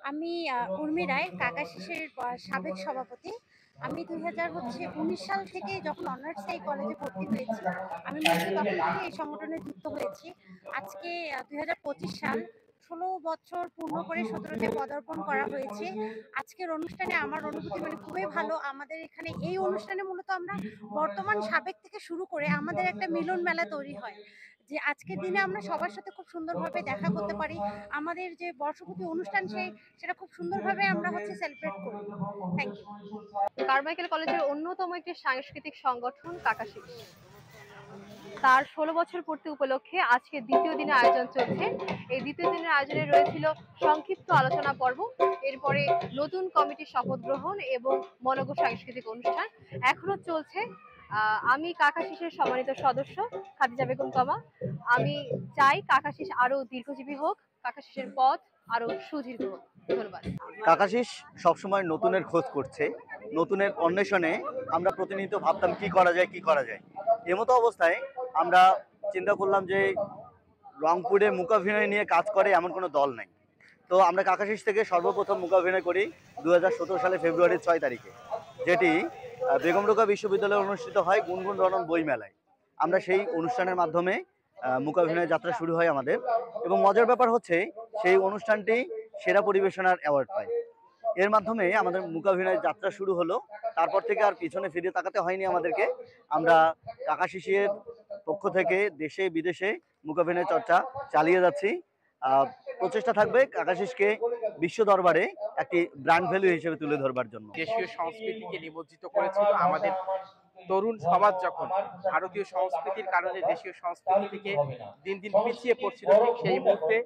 আমি উর্মি রায়, কাকাশিসের সাবেক সভাপতি। আমি ২০১৯ সাল থেকে যখন অনার্সে এই কলেজে ভর্তি হয়েছি, আমি মূলত তখন থেকে এই সংগঠনে যুক্ত হয়েছি। আজকে ২০২৫ সাল, ১৬ বছর পূর্ণ করে ১৭তে পদার্পণ করা হয়েছে। আজকের অনুষ্ঠানে আমার অনুভূতি খুবই ভালো। আমাদের এখানে এই অনুষ্ঠানে মূলত আমরা বর্তমান সাবেক থেকে শুরু করে আমাদের একটা মিলন মেলা তৈরি হয়। যে আজকের দিনে আমরা সবার সাথে খুব সুন্দরভাবে দেখা করতে পারি। আমাদের যে বর্ষপূর্তি অনুষ্ঠান সেটা খুব সুন্দরভাবে আমরা সেলিব্রেট করি। Thank you. কারমাইকেল কলেজের অন্যতম একটি সাংস্কৃতিক সংগঠন কাকাশিস তার ১৬ বছর পূর্তি উপলক্ষে আজকে দ্বিতীয় দিনের আয়োজন চলছে। এই দ্বিতীয় দিনের আয়োজনে রয়েছিল সংক্ষিপ্ত আলোচনা পর্ব, এরপরে নতুন কমিটির শপথ গ্রহণ এবং মনোজ্ঞ সাংস্কৃতিক অনুষ্ঠান এখনো চলছে। আমি কাকাশিসের সম্মানিত সদস্য খাদিজা বেগম তমা। আমি চাই কাকাশিস আরো দীর্ঘজীবী হোক, কাকাশিসের পথ আরো সুদীর্ঘ হোক। ধন্যবাদ। কাকাশিস সবসময় নতুনের খোঁজ করছে, নতুনের অন্বেষণে আমরা প্রতিনিয়ত ভাবতাম কি করা যায় কি করা যায়। এমতো অবস্থায় আমরা চিন্তা করলাম যে রংপুরে মূকাভিনয় নিয়ে কাজ করে এমন কোনো দল নাই। তো আমরা কাকাশিস থেকে সর্বপ্রথম মূকাভিনয় করি ২০১৭ সালে ফেব্রুয়ারির ৬ তারিখে, যেটি বেগম রোকেয়া বিশ্ববিদ্যালয়ে অনুষ্ঠিত হয় গুনগুন রণন বইমেলায়। আমরা সেই অনুষ্ঠানের মাধ্যমে মূকাভিনয় যাত্রা শুরু হয় আমাদের। এবং মজার ব্যাপার হচ্ছে সেই অনুষ্ঠানটি সেরা পরিবেশনার অ্যাওয়ার্ড পায়। এর মাধ্যমে আমাদের মূকাভিনয় যাত্রা শুরু হলো। তারপর থেকে আর পিছনে ফিরে তাকাতে হয়নি আমাদেরকে। আমরা কাকাশিসের পক্ষ থেকে দেশে বিদেশে মূকাভিনয় চর্চা চালিয়ে যাচ্ছি। প্রচেষ্টা থাকবে কাকাশিসকে বিশ্ব দরবারে একটি ব্র্যান্ড ভ্যালু হিসেবে তুলে ধরবার জন্য। দেশীয় সংস্কৃতিকে নিমজ্জিত করেছিল আমাদের তরুণ সমাজ, যখন ভারতীয় সংস্কৃতির কারণে দেশীয় সংস্কৃতি থেকে দিন দিন পিছিয়ে পড়ছিল, ঠিক সেই মুহূর্তে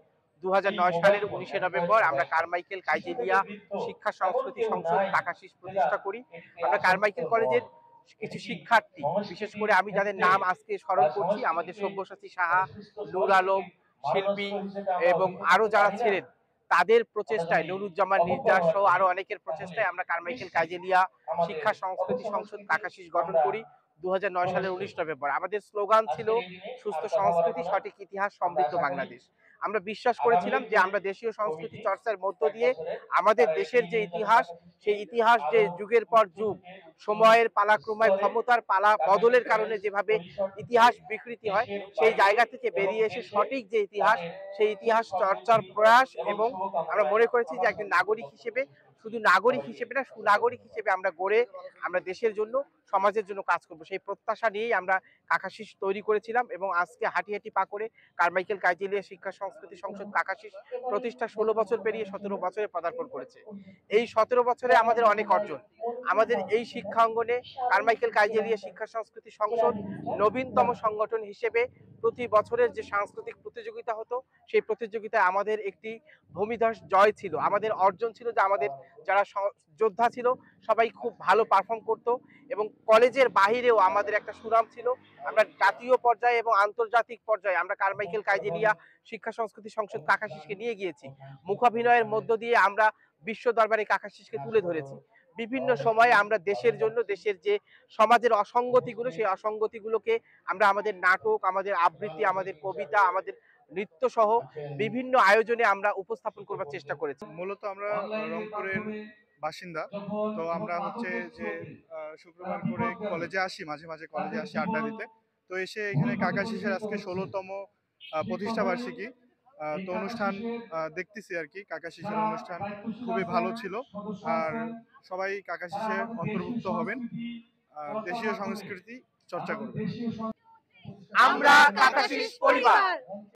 ২০০৯ সালের ১৯শে নভেম্বর আমরা কারমাইকেল কাইজেলিয়া শিক্ষা সংস্কৃতি সংসদ কাকাশিস প্রতিষ্ঠা করি। আমরা কারমাইকেল কলেজের কিছু শিক্ষার্থী, বিশেষ করে আমি যাদের নাম আজকে স্মরণ করছি, আমাদের সব্যসাচী সাহা, নূর আলম, শিল্পী এবং আরো যারা ছিলেন, তাদের প্রচেষ্টায়, নুরুজ্জামান নির্যাস সহ আরো অনেকের প্রচেষ্টায় আমরা কারমাইকেল কাইজেলিয়া শিক্ষা সংস্কৃতি সংসদ কাকাশিস গঠন করি ২০০৯ সালের ১৯ নভেম্বর। আমাদের স্লোগান ছিল সুস্থ সংস্কৃতি, সঠিক ইতিহাস, সমৃদ্ধ বাংলাদেশ। আমরা বিশ্বাস করেছিলাম যে আমরা দেশীয় সংস্কৃতি চর্চার মধ্য দিয়ে আমাদের দেশের যে ইতিহাস, সেই ইতিহাস যে যুগের পর যুগ সময়ের পালাক্রমায় ক্ষমতার পালা বদলের কারণে যেভাবে ইতিহাস বিকৃতি হয়, সেই জায়গা থেকে বেরিয়ে এসে সঠিক যে ইতিহাস, সেই ইতিহাস চর্চার প্রয়াস। এবং আমরা মনে করেছি যে একজন নাগরিক হিসেবে, শুধু নাগরিক হিসেবে না, সুনাগরিক হিসেবে আমরা দেশের জন্য, সমাজের জন্য কাজ করব, সেই প্রত্যাশা নিয়েই আমরা কাকাশিস তৈরি করেছিলাম। এবং আজকে হাঁটি হাঁটি পা করে কারমাইকেল কাইজেলিয়া শিক্ষা সংস্কৃতি সংসদ কাকাশিস প্রতিষ্ঠা ১৬ বছর পেরিয়ে ১৭ বছরে পদার্পণ করেছে। এই ১৭ বছরে আমাদের অনেক অর্জন। আমাদের এই শিক্ষা অঙ্গনে কারমাইকেল কাইজেলিয়া শিক্ষা সংস্কৃতি সংসদ নবীনতম সংগঠন হিসেবে প্রতি বছরের যে সাংস্কৃতিক প্রতিযোগিতা হতো, সেই প্রতিযোগিতায় আমাদের একটি ভূমিধস জয় ছিল। আমাদের অর্জন ছিল যে আমাদের যারা যোদ্ধা ছিল সবাই খুব ভালো পারফর্ম করতো এবং কলেজের বাহিরেও আমাদের একটা সুনাম ছিল। আমরা জাতীয় পর্যায়ে এবং আন্তর্জাতিক পর্যায়ে আমরা কারমাইকেল কাইজেলিয়া শিক্ষা সংস্কৃতি সংসদ কাকাশিসকে নিয়ে গিয়েছি। মুখাভিনয়ের মধ্য দিয়ে আমরা বিশ্ব দরবারে কাকাশিসকে তুলে ধরেছি। বিভিন্ন সময়ে আমরা দেশের জন্য, দেশের যে সমাজের অসঙ্গতিগুলো, সেই অসঙ্গতিগুলোকে আমরা আমাদের নাটক, আমাদের আবৃত্তি, আমাদের কবিতা, আমাদের নৃত্য সহ বিভিন্ন আয়োজনে আমরা উপস্থাপন করবার চেষ্টা করেছি। মূলত আমরা রংপুরের বাসিন্দা, তো আমরা হচ্ছে যে শুক্রবার করে কলেজে আসি, মাঝে মাঝে কলেজে আসি আড্ডা দিতে। তো এসে এখানে কাকাশিসের আজকে ১৬তম প্রতিষ্ঠা বার্ষিকী, তো অনুষ্ঠান দেখতেছি আর কি। কাকাশিসের অনুষ্ঠান খুবই ভালো ছিল, আর সবাই কাকাশিসে অন্তর্ভুক্ত হবেন, দেশীয় সংস্কৃতি চর্চা করবেন। আমরা কাকাশিস পরিবার।